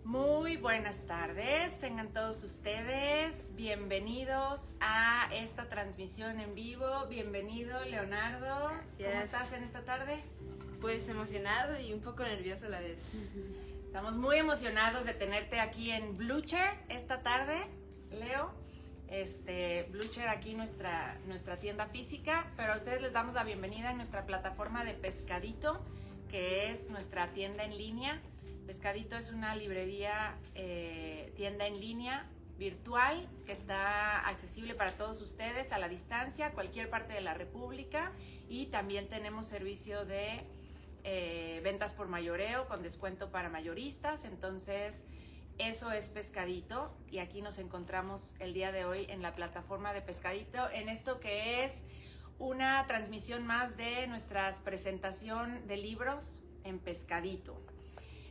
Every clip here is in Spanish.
Muy buenas tardes, tengan todos ustedes bienvenidos a esta transmisión en vivo. Bienvenido, Leonardo. Gracias. ¿Cómo estás en esta tarde? Pues emocionado y un poco nervioso a la vez. Estamos muy emocionados de tenerte aquí en Blucher esta tarde, Leo. Blucher aquí nuestra tienda física, pero a ustedes les damos la bienvenida en nuestra plataforma de Pescadito, que es nuestra tienda en línea. Pescadito es una librería, tienda en línea virtual que está accesible para todos ustedes a la distancia, cualquier parte de la República, y también tenemos servicio de ventas por mayoreo con descuento para mayoristas. Entonces eso es Pescadito, y aquí nos encontramos el día de hoy en la plataforma de Pescadito, en esto que es una transmisión más de nuestra presentación de libros en Pescadito,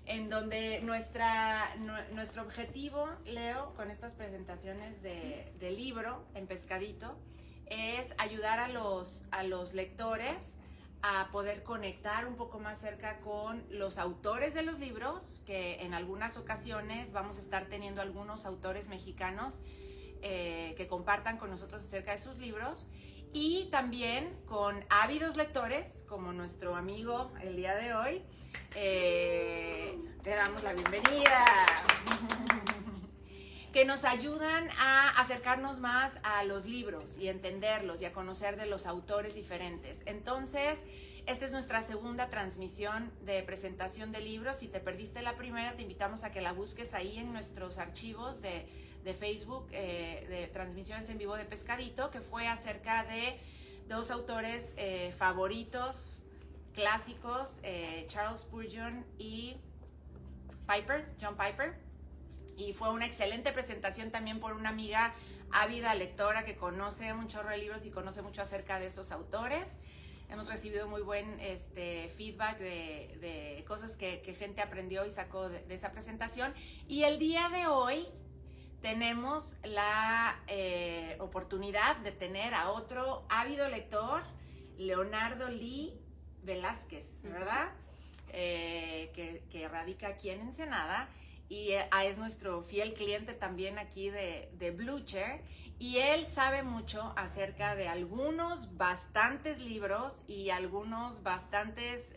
en donde nuestro objetivo, Leo, con estas presentaciones de libro en Pescadito, es ayudar a los lectores a poder conectar un poco más cerca con los autores de los libros, que en algunas ocasiones vamos a estar teniendo algunos autores mexicanos que compartan con nosotros acerca de sus libros, y también con ávidos lectores como nuestro amigo el día de hoy. Te damos la bienvenida. Que nos ayudan a acercarnos más a los libros y entenderlos y a conocer de los autores diferentes. Entonces, esta es nuestra segunda transmisión de presentación de libros. Si te perdiste la primera, te invitamos a que la busques ahí en nuestros archivos de Facebook, de transmisiones en vivo de Pescadito, que fue acerca de dos autores favoritos, clásicos, Charles Spurgeon y John Piper. Y fue una excelente presentación también por una amiga ávida lectora que conoce un chorro de libros y conoce mucho acerca de esos autores. Hemos recibido muy buen feedback de cosas que gente aprendió y sacó de esa presentación. Y el día de hoy tenemos la oportunidad de tener a otro ávido lector, Leonardo Lee Velázquez, ¿verdad? Que radica aquí en Ensenada, y es nuestro fiel cliente también aquí de Blucher, y él sabe mucho acerca de algunos bastantes libros y algunos bastantes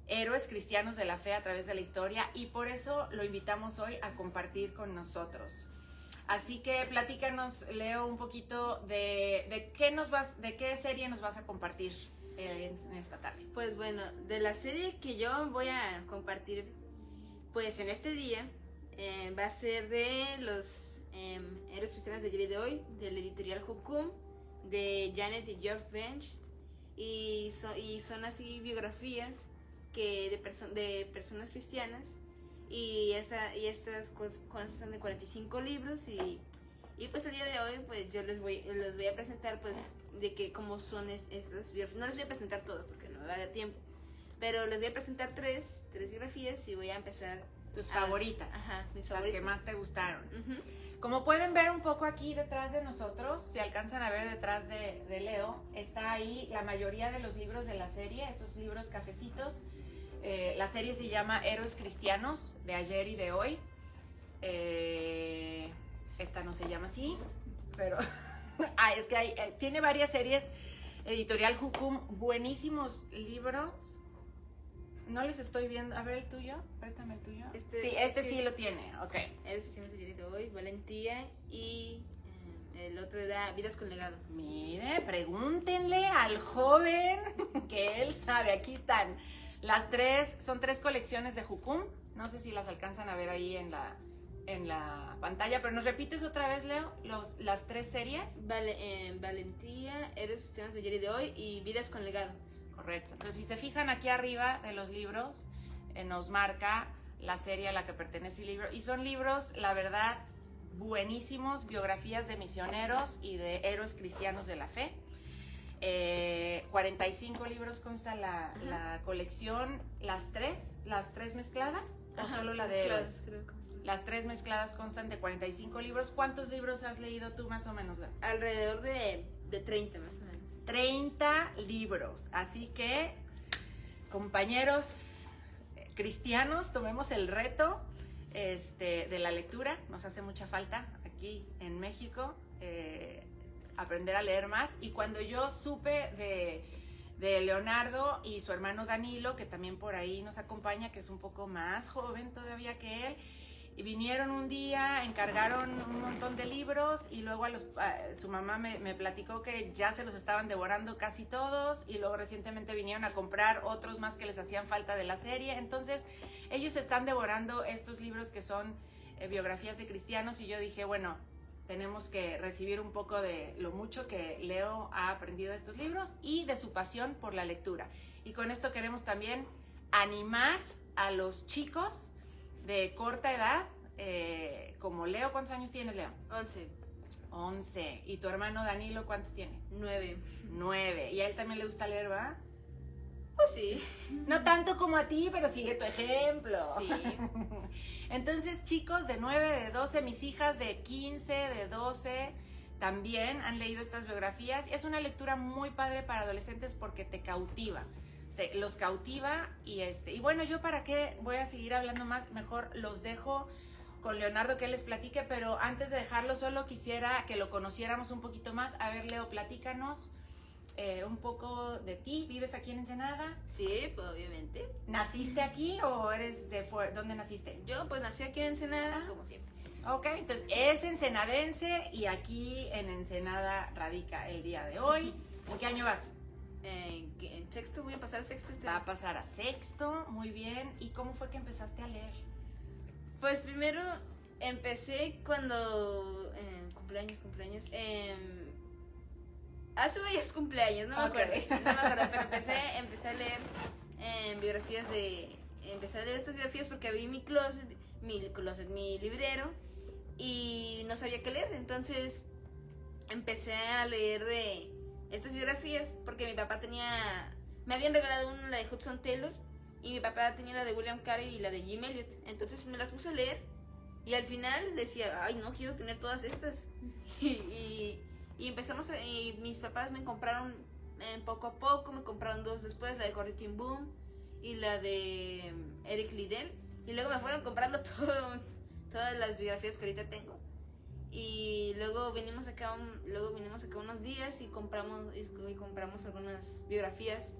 héroes cristianos de la fe a través de la historia, y por eso lo invitamos hoy a compartir con nosotros. Así que platícanos, Leo, un poquito de qué serie nos vas a compartir en esta tarde. Pues bueno, de la serie que yo voy a compartir pues en este día, va a ser de los héroes cristianos de ayer y de hoy, del editorial Jukum, de Janet y Geoff Bench, y son así biografías de personas cristianas, y estas constan de 45 libros, y pues el día de hoy pues yo les voy a presentar pues de que cómo son estas biografías. No les voy a presentar todas porque no me va a dar tiempo, pero les voy a presentar tres biografías, y voy a empezar. Tus favoritas. Ajá, mis las favoritas. que más te gustaron. Uh-huh. Como pueden ver un poco aquí detrás de nosotros, si alcanzan a ver detrás de Leo, está ahí la mayoría de los libros de la serie, esos libros cafecitos. La serie se llama Héroes Cristianos, de ayer y de hoy. Esta no se llama así, pero es que tiene varias series. Editorial Jukum, buenísimos libros. No les estoy viendo. A ver el tuyo, préstame el tuyo. Sí, sí lo tiene, ok. Héroes cristianos de ayer y de hoy, Valentía, y el otro era Vidas con legado. Mire, pregúntenle al joven que él sabe. Aquí están las tres, son tres colecciones de Jukum. No sé si las alcanzan a ver ahí en la pantalla, pero ¿nos repites otra vez, Leo, las tres series? Valentía, Héroes cristianos de ayer y de hoy, y Vidas con legado. Correcto. Entonces, si se fijan aquí arriba de los libros, nos marca la serie a la que pertenece el libro. Y son libros, la verdad, buenísimos, biografías de misioneros y de héroes cristianos de la fe. 45 libros consta la colección. ¿Las tres mezcladas? ¿O solo la de héroes? Las tres mezcladas constan de 45 libros. ¿Cuántos libros has leído tú más o menos, Leo? Alrededor de 30 más o menos. 30 libros. Así que, compañeros cristianos, tomemos el reto de la lectura. Nos hace mucha falta aquí en México aprender a leer más. Y cuando yo supe de Leonardo y su hermano Danilo, que también por ahí nos acompaña, que es un poco más joven todavía que él, y vinieron un día, encargaron un montón de libros y luego su mamá me platicó que ya se los estaban devorando casi todos, y luego recientemente vinieron a comprar otros más que les hacían falta de la serie. Entonces ellos están devorando estos libros que son biografías de cristianos, y yo dije, bueno, tenemos que recibir un poco de lo mucho que Leo ha aprendido de estos libros y de su pasión por la lectura. Y con esto queremos también animar a los chicos de corta edad, como Leo. ¿Cuántos años tienes, Leo? 11. ¿Y tu hermano Danilo cuántos tiene? 9. ¿Y a él también le gusta leer, va? Pues sí. No tanto como a ti, pero sigue tu ejemplo. Sí. Entonces, chicos de 9, de 12, mis hijas de 15, de 12, también han leído estas biografías. Es una lectura muy padre para adolescentes porque te cautiva. Los cautiva y bueno, yo para qué voy a seguir hablando más, mejor los dejo con Leonardo que él les platique, pero antes de dejarlo solo quisiera que lo conociéramos un poquito más. A ver, Leo, platícanos un poco de ti. ¿Vives aquí en Ensenada? Sí, pues obviamente. ¿Naciste aquí o eres de fuera? ¿Dónde naciste? Yo pues nací aquí en Ensenada, como siempre. Ok, entonces es ensenadense y aquí en Ensenada radica el día de hoy. ¿En qué año vas? En sexto, voy a pasar a sexto Va a pasar a sexto, muy bien. ¿Y cómo fue que empezaste a leer? Pues primero empecé cuando cumpleaños, hace varios cumpleaños, no me acuerdo, pero empecé a leer empecé a leer estas biografías porque abrí mi librero, y no sabía qué leer. Entonces empecé a leer de estas biografías porque mi papá me habían regalado una, la de Hudson Taylor, y mi papá tenía la de William Carey y la de Jim Elliot. Entonces me las puse a leer y al final decía, ay, no quiero tener todas estas. y mis papás me compraron poco a poco, me compraron 2 después, la de Corrie ten Boom y la de Eric Liddell, y luego me fueron comprando todas las biografías que ahorita tengo. Y luego vinimos acá unos días y compramos algunas biografías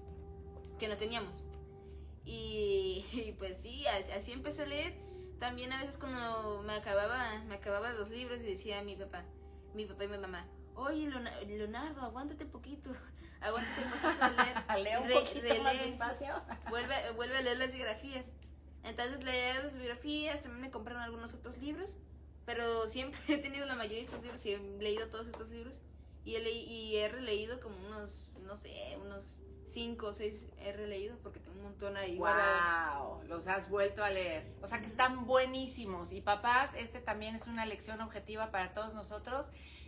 que no teníamos. Y pues sí, así empecé a leer. También a veces cuando me acababa los libros y decía mi papá y mi mamá, oye, Leonardo, aguántate poquito a leer. Lea un poquito más despacio. Vuelve a leer las biografías. Entonces leía las biografías, también me compraron algunos otros libros, pero siempre he tenido la mayoría de estos libros y he leído todos estos libros, y he releído como unos 5 o 6 he releído porque tengo un montón ahí guardados. ¡Wow! Los has vuelto a leer. O sea que están buenísimos. Y papás, también es una lección objetiva para todos nosotros,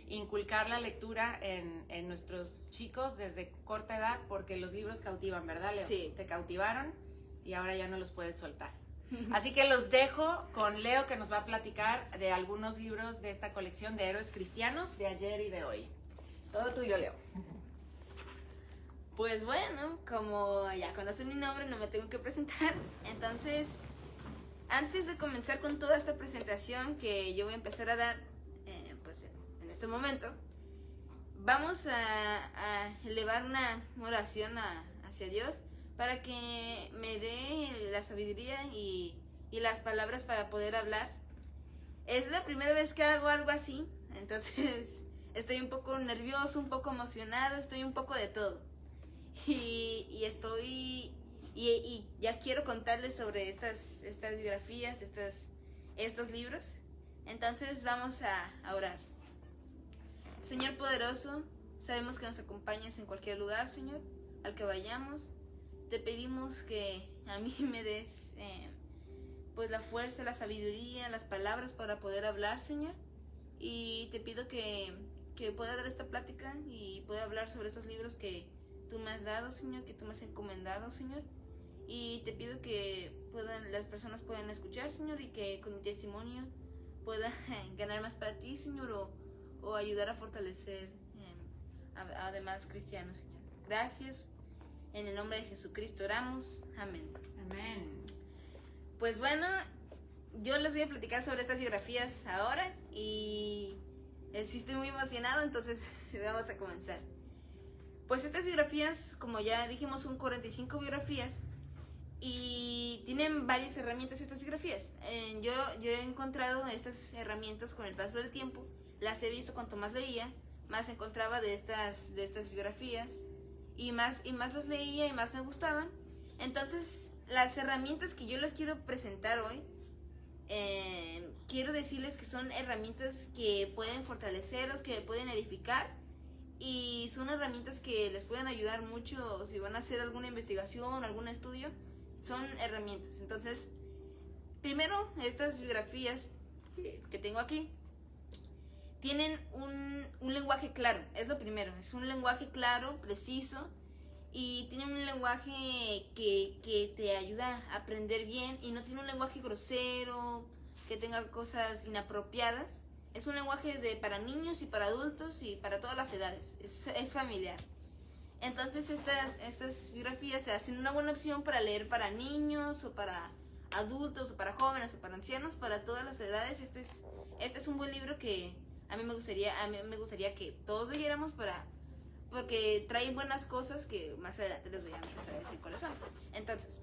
inculcar la lectura en nuestros chicos desde corta edad, porque los libros cautivan, ¿verdad, Leo? Sí. Te cautivaron y ahora ya no los puedes soltar. Así que los dejo con Leo, que nos va a platicar de algunos libros de esta colección de héroes cristianos de ayer y de hoy. Todo tuyo, Leo. Pues bueno, como ya conocen mi nombre, no me tengo que presentar. Entonces, antes de comenzar con toda esta presentación que yo voy a empezar a dar, pues en este momento, vamos a elevar una oración hacia Dios para que me dé la sabiduría y las palabras para poder hablar. Es la primera vez que hago algo así, entonces estoy un poco nervioso, un poco emocionado, estoy un poco de todo. Y ya quiero contarles sobre estas biografías, estos libros. Entonces vamos a orar. Señor poderoso, sabemos que nos acompañas en cualquier lugar, Señor, al que vayamos. Te pedimos que a mí me des pues la fuerza, la sabiduría, las palabras para poder hablar, Señor. Y te pido que pueda dar esta plática y pueda hablar sobre esos libros que tú me has dado, Señor, que tú me has encomendado, Señor. Y te pido que las personas puedan escuchar, Señor, y que con mi testimonio pueda ganar más para ti, Señor, o ayudar a fortalecer a demás cristianos, Señor. Gracias. En el nombre de Jesucristo oramos. Amén. Amén. Pues bueno, yo les voy a platicar sobre estas biografías ahora y sí estoy muy emocionado, entonces vamos a comenzar. Pues estas biografías, como ya dijimos, son 45 biografías y tienen varias herramientas estas biografías. Yo he encontrado estas herramientas con el paso del tiempo, las he visto cuanto más leía, más encontraba de estas biografías y más las leía y más me gustaban. Entonces, las herramientas que yo les quiero presentar hoy, quiero decirles que son herramientas que pueden fortalecerlos, que pueden edificar y son herramientas que les pueden ayudar mucho si van a hacer alguna investigación, algún estudio. Son herramientas. Entonces, primero, estas biografías que tengo aquí tienen un lenguaje claro, es lo primero, es un lenguaje claro, preciso, y tiene un lenguaje que te ayuda a aprender bien, y no tiene un lenguaje grosero, que tenga cosas inapropiadas. Es un lenguaje para niños y para adultos y para todas las edades, es familiar. Entonces estas biografías se hacen una buena opción para leer para niños, o para adultos, o para jóvenes, o para ancianos, para todas las edades. Este es un buen libro que a mí me gustaría que todos leyéramos porque trae buenas cosas que más adelante les voy a empezar a decir cuáles son. Entonces,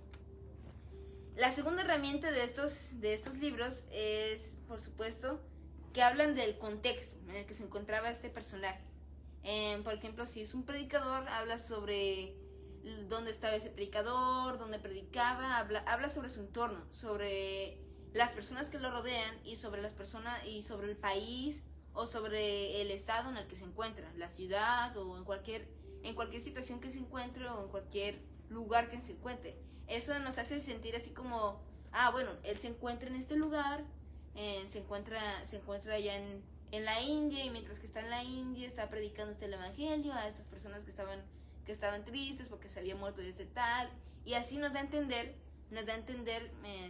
la segunda herramienta de estos libros es, por supuesto, que hablan del contexto en el que se encontraba este personaje. Por ejemplo, si es un predicador, habla sobre dónde estaba ese predicador, dónde predicaba, habla sobre su entorno, sobre las personas que lo rodean y sobre las personas y sobre el país o sobre el estado en el que se encuentra, la ciudad o en cualquier situación que se encuentre o en cualquier lugar que se encuentre. Eso nos hace sentir así como, bueno, él se encuentra en este lugar, se encuentra allá en la India, y mientras que está en la India está predicando el evangelio a estas personas que estaban tristes porque se había muerto este tal, y así nos da a entender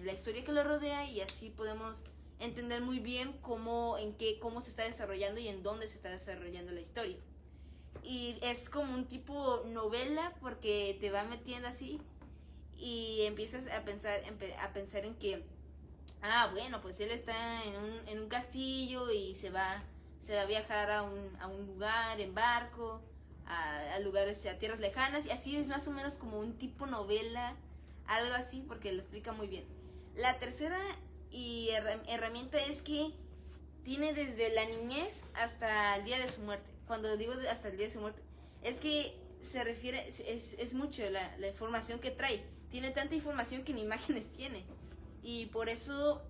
la historia que lo rodea, y así podemos entender muy bien cómo se está desarrollando y en dónde se está desarrollando la historia. Y es como un tipo novela porque te va metiendo así y empiezas a pensar en que bueno, pues él está en un castillo y se va a viajar a un lugar en barco, a lugares, a tierras lejanas, y así es más o menos como un tipo novela, algo así, porque lo explica muy bien. La tercera herramienta es que tiene desde la niñez hasta el día de su muerte. Cuando digo hasta el día de su muerte, es que se refiere, es mucho la información que trae. Tiene tanta información que ni imágenes tiene. Y por eso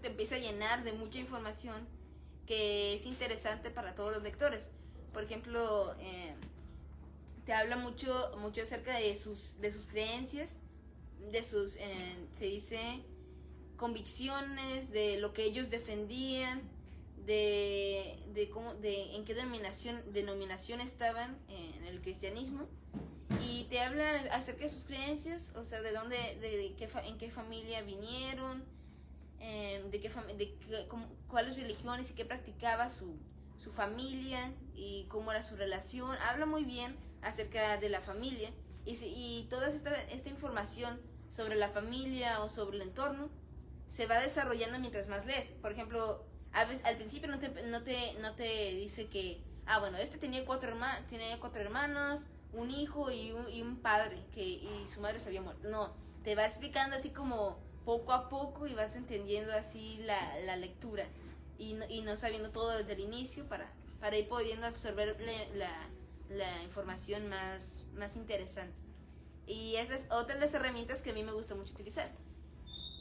te empieza a llenar de mucha información que es interesante para todos los lectores. Por ejemplo, te habla mucho acerca de sus creencias, de sus, se dice, convicciones, de lo que ellos defendían, de en qué denominación estaban en el cristianismo, y te habla acerca de sus creencias, o sea, en qué familia vinieron, cuáles religiones y qué practicaba su familia y cómo era su relación. Habla muy bien acerca de la familia y toda esta información sobre la familia o sobre el entorno se va desarrollando mientras más lees. Por ejemplo, a veces al principio no te dice que bueno, este tenía cuatro hermanos, un hijo y un padre y su madre se había muerto. No, te va explicando así como poco a poco y vas entendiendo así la lectura y no sabiendo todo desde el inicio para ir pudiendo absorber la información más interesante. Y esa es otra de las herramientas que a mí me gusta mucho utilizar.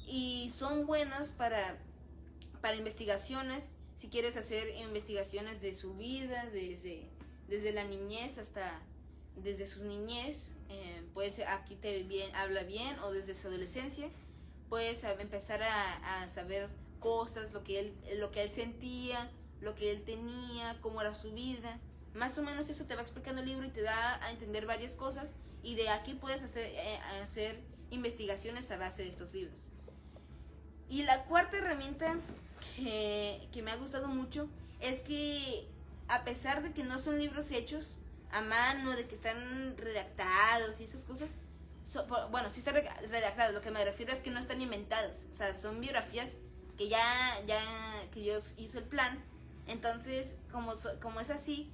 Y son buenas para investigaciones, si quieres hacer investigaciones de su vida, desde la niñez hasta desde su niñez, puedes, aquí habla bien, o desde su adolescencia, puedes empezar a saber cosas, lo que él sentía, lo que él tenía, cómo era su vida. Más o menos eso te va explicando el libro y te da a entender varias cosas, y de aquí puedes hacer investigaciones a base de estos libros. Y la cuarta herramienta que me ha gustado mucho es que, a pesar de que no son libros hechos a mano, de que están redactados y esas cosas, bueno, sí están redactados, lo que me refiero es que no están inventados, o sea, son biografías que que Dios hizo el plan. Entonces, como es así,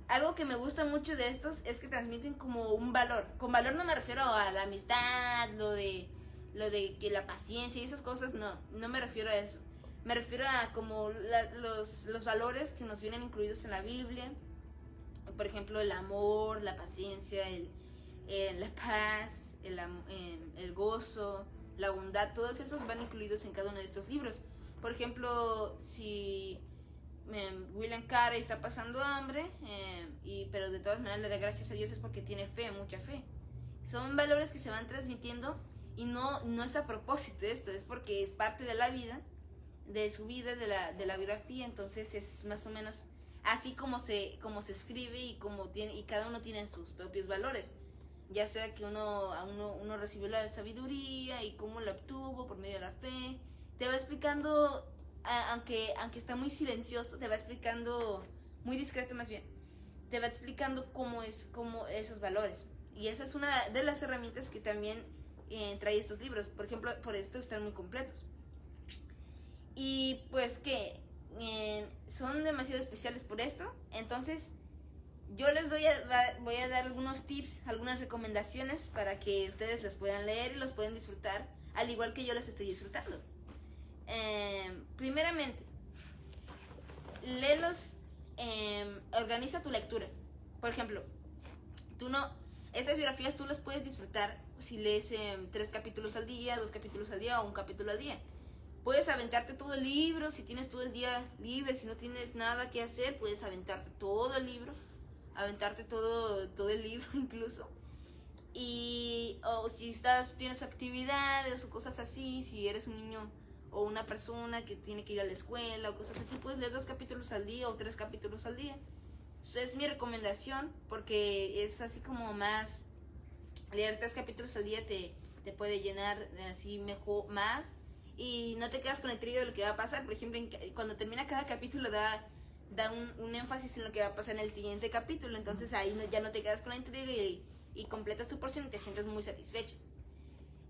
algo que me gusta mucho de estos es que transmiten como un valor. Con valor no me refiero a la amistad, lo de que la paciencia y esas cosas, no me refiero a eso. Me refiero a como los valores que nos vienen incluidos en la Biblia. Por ejemplo, el amor, la paciencia, la paz, el gozo, la bondad, todos esos van incluidos en cada uno de estos libros. Por ejemplo, si William Carey está pasando hambre, pero de todas maneras le da gracias a Dios, es porque tiene fe, mucha fe. Son valores que se van transmitiendo y no es a propósito esto, es porque es parte de la vida, de su vida, de la biografía. Entonces es más o menos así como se escribe y cada uno tiene sus propios valores. Ya sea que uno recibió la sabiduría y cómo la obtuvo por medio de la fe. Te va explicando, aunque está muy silencioso, te va explicando, muy discreto más bien, te va explicando cómo esos valores. Y esa es una de las herramientas que también trae estos libros. Por ejemplo, por esto están muy completos. Y pues que son demasiado especiales por esto. Entonces yo les voy a dar algunos tips, algunas recomendaciones para que ustedes los puedan leer y los puedan disfrutar al igual que yo los estoy disfrutando. Primeramente, léelos, organiza tu lectura. Por ejemplo, estas biografías tú las puedes disfrutar si lees 3 capítulos al día, 2 capítulos al día o 1 capítulo al día. Puedes aventarte todo el libro si tienes todo el día libre, si no tienes nada que hacer, puedes aventarte todo el libro, aventarte todo el libro incluso. O si tienes actividades o cosas así, si eres un niño o una persona que tiene que ir a la escuela o cosas así, puedes leer 2 capítulos al día o 3 capítulos al día. Entonces, es mi recomendación, porque es así como más, leer 3 capítulos al día te puede llenar así mejor, más, y no te quedas con la intriga de lo que va a pasar. Por ejemplo, cuando termina cada capítulo da un énfasis en lo que va a pasar en el siguiente capítulo. Entonces ahí ya no te quedas con la intriga y completas tu porción y te sientes muy satisfecho.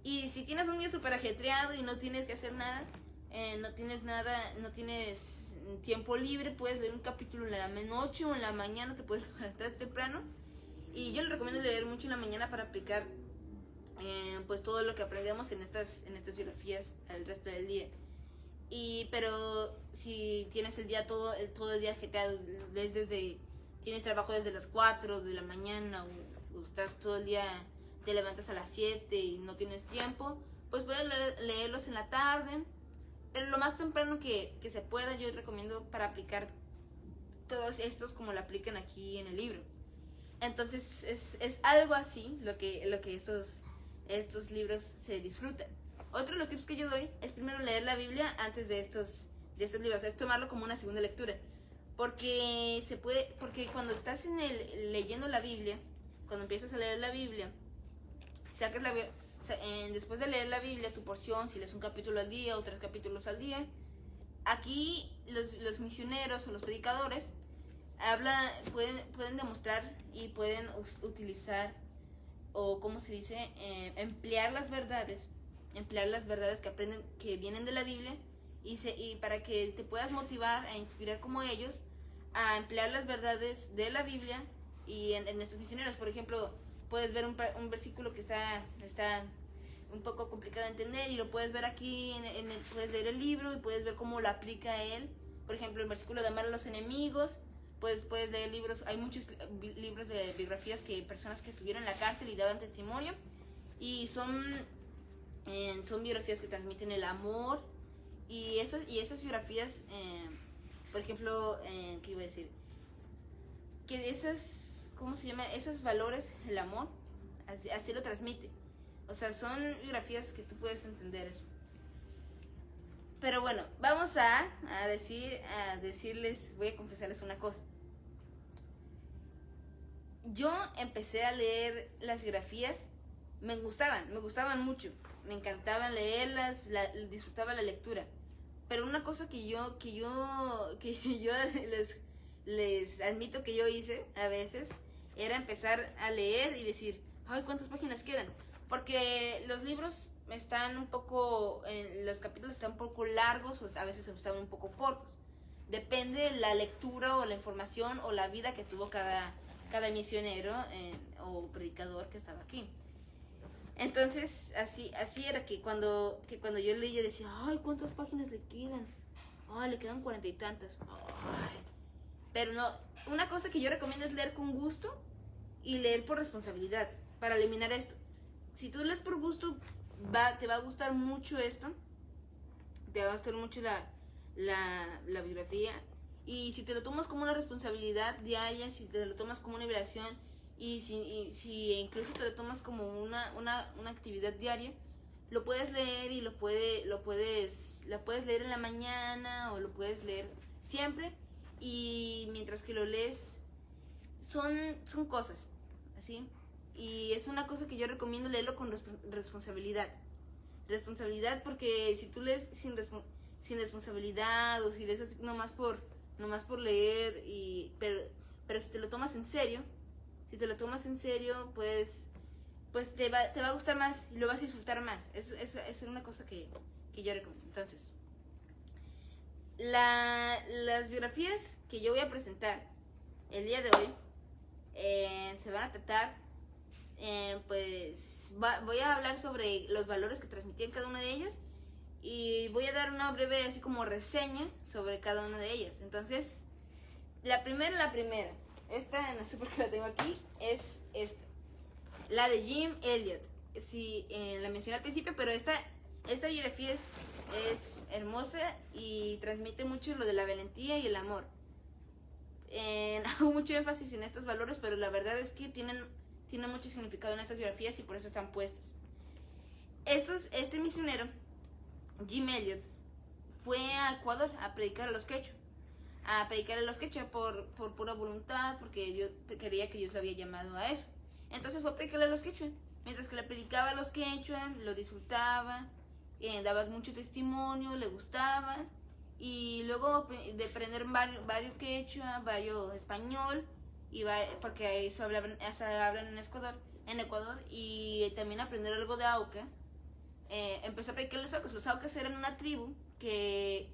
Y si tienes un día súper ajetreado y no tienes que hacer nada, no tienes tiempo libre, puedes leer un capítulo en la noche o en la mañana, te puedes levantar temprano. Y yo les recomiendo leer mucho en la mañana para aplicar pues todo lo que aprendemos en estas biografías el resto del día. Pero si tienes el día todo el día ajetreado, tienes trabajo desde las 4 de la mañana o estás todo el día, te levantas a las 7 y no tienes tiempo, pues puedes leerlos en la tarde, pero lo más temprano que se pueda. Yo recomiendo para aplicar todos estos como lo aplican aquí en el libro. Entonces es algo así lo que estos libros se disfrutan. Otro de los tips que yo doy es primero leer la Biblia antes de estos libros, es tomarlo como una segunda lectura, porque cuando estás leyendo la Biblia, cuando empiezas a leer la Biblia, sacas después de leer la Biblia, tu porción, si lees un capítulo al día o 3 capítulos al día, aquí los misioneros o los predicadores pueden demostrar y pueden utilizar, o ¿cómo se dice? Emplear las verdades que aprenden, que vienen de la Biblia, y para que te puedas motivar a inspirar como ellos a emplear las verdades de la Biblia y en estos misioneros. Por ejemplo, puedes ver un versículo que está un poco complicado de entender y lo puedes ver aquí, puedes leer el libro y puedes ver cómo lo aplica él. Por ejemplo, el versículo de amar a los enemigos, pues puedes leer libros. Hay muchos libros de biografías que personas que estuvieron en la cárcel y daban testimonio, y son biografías que transmiten el amor. Y esas biografías, por ejemplo, ¿qué iba a decir? Que ¿cómo se llama? Esos valores, el amor, así lo transmite. O sea, son biografías que tú puedes entender eso. Pero bueno, vamos a decirles, voy a confesarles una cosa. Yo empecé a leer las biografías, me gustaban mucho, me encantaban leerlas, disfrutaba la lectura. Pero una cosa que yo les admito que yo hice a veces era empezar a leer y decir, ay, ¿cuántas páginas quedan? Porque los libros están un poco, los capítulos están un poco largos o a veces están un poco cortos. Depende de la lectura o la información o la vida que tuvo cada misionero o predicador que estaba aquí. Entonces, así era que cuando yo leía decía, ay, ¿cuántas páginas le quedan? Ay, le quedan 40 y tantas. Ay. Pero no, una cosa que yo recomiendo es leer con gusto y leer por responsabilidad para eliminar esto. Si tú lees por gusto, te va a gustar mucho esto, te va a gustar mucho la biografía, y si te lo tomas como una responsabilidad diaria, si te lo tomas como una obligación, y si incluso te lo tomas como una actividad diaria, lo puedes leer y lo puedes leer en la mañana o lo puedes leer siempre, y mientras que lo lees son cosas, ¿así? Y es una cosa que yo recomiendo leerlo con responsabilidad. Responsabilidad, porque si tú lees sin responsabilidad o si lees así nomás por leer, pero si te lo tomas en serio, pues te va a gustar más y lo vas a disfrutar más. Es una cosa que yo recomiendo. Entonces, las biografías que yo voy a presentar el día de hoy se van a tratar, pues voy a hablar sobre los valores que transmitían cada una de ellas, y voy a dar una breve así como reseña sobre cada una de ellas. Entonces, la primera, esta no sé por qué la tengo aquí, es esta, la de Jim Elliot. Sí, la mencioné al principio, pero esta biografía es hermosa y transmite mucho lo de la valentía y el amor. Hago mucho énfasis en estos valores, pero la verdad es que tienen mucho significado en estas biografías y por eso están puestas. Este misionero, Jim Elliot, fue a Ecuador a predicar a los quechua. Por pura voluntad, porque Dios quería que Dios lo había llamado a eso. Entonces fue a predicarle a los quechua. Mientras que le predicaba a los quechua, lo disfrutaba, daba mucho testimonio, le gustaba. Y luego de aprender varios quechua, varios español, porque eso hablan en Ecuador, y también aprender algo de Auca, empezó a predicar a los Aucas. Los Aucas eran una tribu que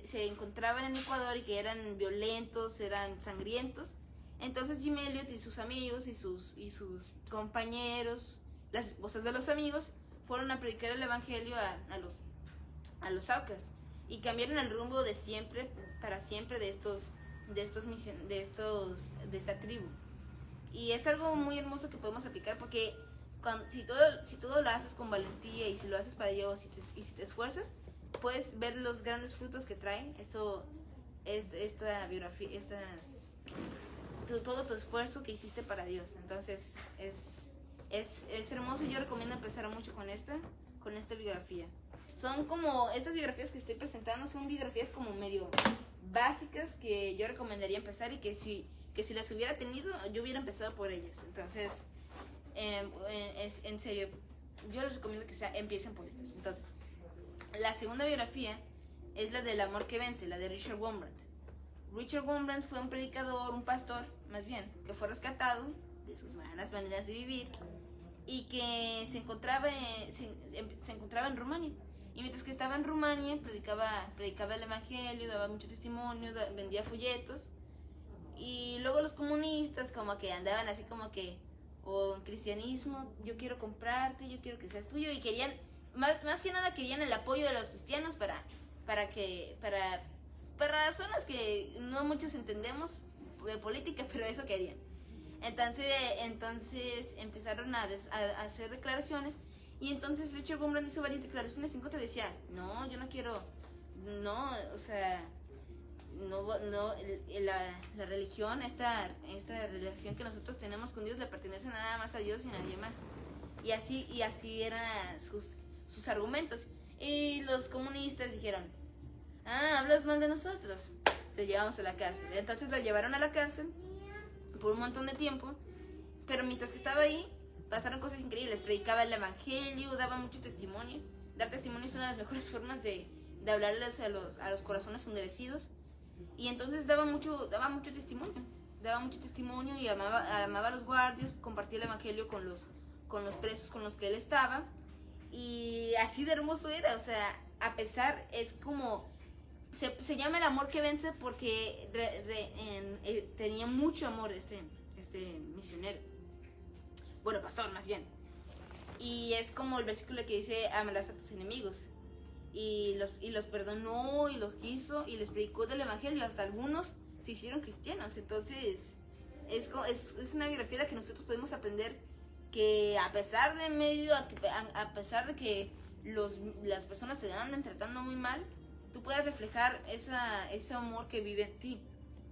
se encontraban en Ecuador y que eran violentos, eran sangrientos. Entonces Jim Elliot y sus amigos y sus compañeros, las esposas de los amigos, fueron a predicar el evangelio a los Aucas, y cambiaron el rumbo para siempre de esta tribu. Y es algo muy hermoso que podemos aplicar, porque si todo lo haces con valentía y si lo haces para Dios y si te esfuerzas, puedes ver los grandes frutos que traen esta biografía, todo tu esfuerzo que hiciste para Dios. Entonces es hermoso, y yo recomiendo empezar mucho con esta biografía. Son como, estas biografías que estoy presentando son biografías como medio básicas que yo recomendaría empezar, y que si las hubiera tenido, yo hubiera empezado por ellas. Entonces, en serio, yo les recomiendo que empiecen por estas. Entonces, la segunda biografía es la del amor que vence, la de Richard Wurmbrand. Richard Wurmbrand fue un predicador, un pastor, más bien, que fue rescatado de sus malas maneras de vivir y que se encontraba en Rumania. Y mientras que estaba en Rumania, predicaba el evangelio, daba mucho testimonio, vendía folletos. Y luego los comunistas como que andaban así como que, en cristianismo, yo quiero comprarte, yo quiero que seas tuyo, y querían, más que nada querían el apoyo de los cristianos para razones que no muchos entendemos de política, pero eso querían. Entonces empezaron a hacer declaraciones, y entonces Richard Wurmbrand hizo varias declaraciones en contra. Decía, no, yo no quiero, no, o sea, la religión, esta relación que nosotros tenemos con Dios le pertenece nada más a Dios y a nadie más. Y así eran sus argumentos. Y los comunistas dijeron, hablas mal de nosotros, te llevamos a la cárcel. Entonces lo llevaron a la cárcel por un montón de tiempo, pero mientras que estaba ahí pasaron cosas increíbles. Predicaba el evangelio, daba mucho testimonio. Dar testimonio es una de las mejores formas de hablarles a los corazones endurecidos. Y entonces daba mucho testimonio. daba mucho testimonio y amaba a los guardias, compartía el evangelio con los presos con los que él estaba. Y así de hermoso era, o sea, a pesar, es como, se llama el amor que vence porque tenía mucho amor este misionero, bueno, pastor más bien. Y es como el versículo que dice, amarás a tus enemigos. Y los perdonó y los quiso y les predicó del evangelio, hasta algunos se hicieron cristianos. Entonces es una biografía de la que nosotros podemos aprender que a pesar de que las personas te andan tratando muy mal, tú puedes reflejar ese amor que vive en ti,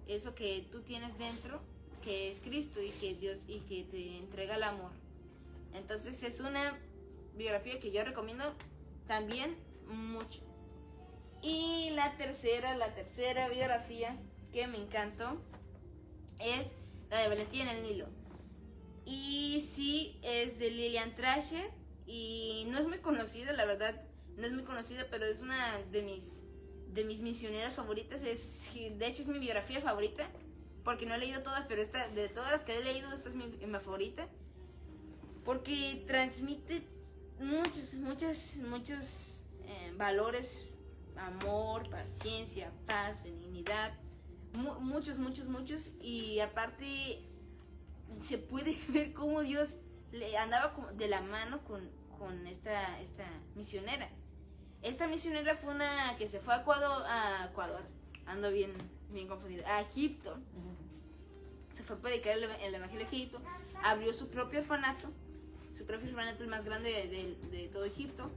eso que tú tienes dentro, que es Cristo y que Dios y que te entrega el amor. Entonces es una biografía que yo recomiendo también mucho. Y la tercera biografía que me encantó es la de Valentía en el Nilo. Y sí, es de Lilian Thrasher y no es muy conocida, la verdad, no es muy conocida, pero es una de mis misioneras favoritas. De hecho es mi biografía favorita, porque no he leído todas, pero de todas las que he leído, esta es mi favorita, porque transmite muchos valores: amor, paciencia, paz, benignidad, muchos, y aparte se puede ver cómo Dios le andaba de la mano con esta misionera. Esta misionera fue una que se fue a Ecuador, ando bien confundida, a Egipto. Se fue a predicar el evangelio de Egipto, abrió su propio orfanato, el más grande de todo Egipto,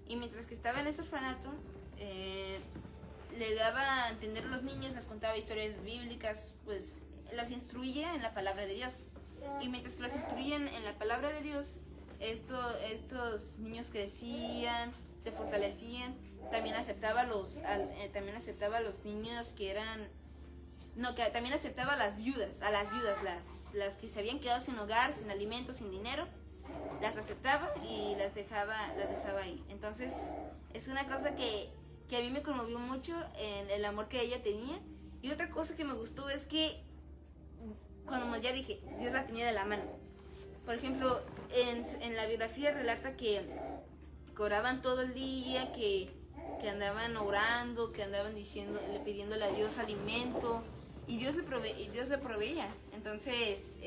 y mientras que estaba en ese orfanato, le daba a entender a los niños, les contaba historias bíblicas, pues los instruía en la palabra de Dios. Y mientras que los instruían en la palabra de Dios, estos niños crecían, se fortalecían. También aceptaba a los niños que eran, también aceptaba a las viudas, las que se habían quedado sin hogar, sin alimento, sin dinero, las aceptaba y las dejaba ahí. Entonces es una cosa que a mí me conmovió mucho en el amor que ella tenía. Y otra cosa que me gustó es que, como ya dije, Dios la tenía de la mano. Por ejemplo, en la biografía relata que oraban todo el día, que andaban orando, que andaban pidiéndole a Dios alimento, y Dios le proveía. Entonces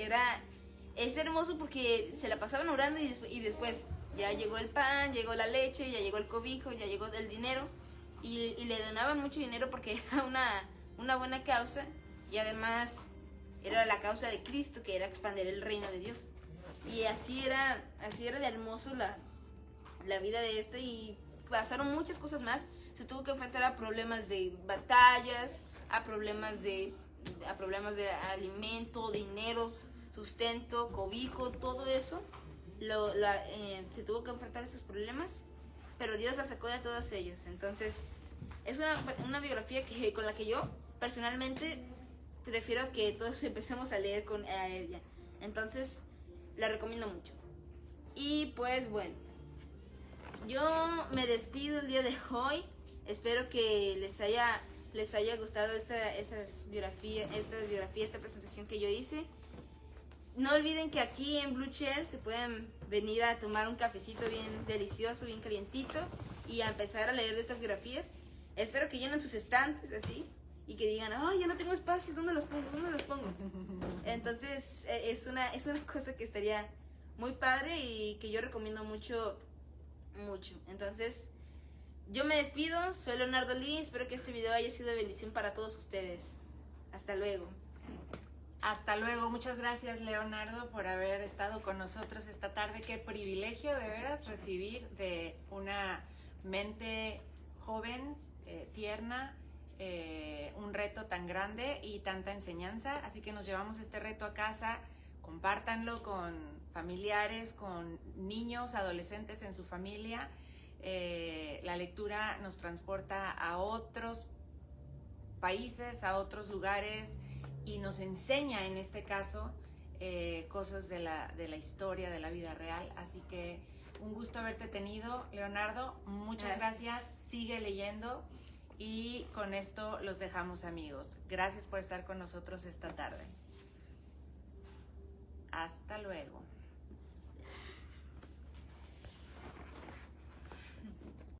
es hermoso porque se la pasaban orando y después ya llegó el pan, llegó la leche, ya llegó el cobijo, ya llegó el dinero, y le donaban mucho dinero porque era una buena causa, y además era la causa de Cristo, que era expandir el reino de Dios. Y así era de hermoso la vida de y pasaron muchas cosas más. Se tuvo que enfrentar a problemas de batallas, a problemas de alimento, dineros, sustento, cobijo, todo eso. Se tuvo que enfrentar a esos problemas, pero Dios la sacó de todos ellos. Entonces es una biografía con la que yo personalmente prefiero que todos empecemos a leer a ella. Entonces la recomiendo mucho. Y pues bueno, yo me despido el día de hoy. Espero que les haya gustado esta presentación que yo hice. No olviden que aquí en Blue Chair se pueden venir a tomar un cafecito bien delicioso, bien calientito, y a empezar a leer de estas biografías. Espero que llenen sus estantes así y que digan, ¡ay, ya no tengo espacio! ¿Dónde los pongo? Entonces es una cosa que estaría muy padre y que yo recomiendo mucho. Entonces yo me despido, soy Leonardo Lee, espero que este video haya sido de bendición para todos ustedes. Hasta luego. Hasta luego, muchas gracias Leonardo por haber estado con nosotros esta tarde. Qué privilegio de veras recibir de una mente joven, tierna, un reto tan grande y tanta enseñanza. Así que nos llevamos este reto a casa, compártanlo con familiares, con niños, adolescentes en su familia. La lectura nos transporta a otros países, a otros lugares, y nos enseña en este caso cosas de la historia, de la vida real. Así que un gusto haberte tenido, Leonardo. Muchas gracias. Sigue leyendo y con esto los dejamos, amigos. Gracias por estar con nosotros esta tarde. Hasta luego.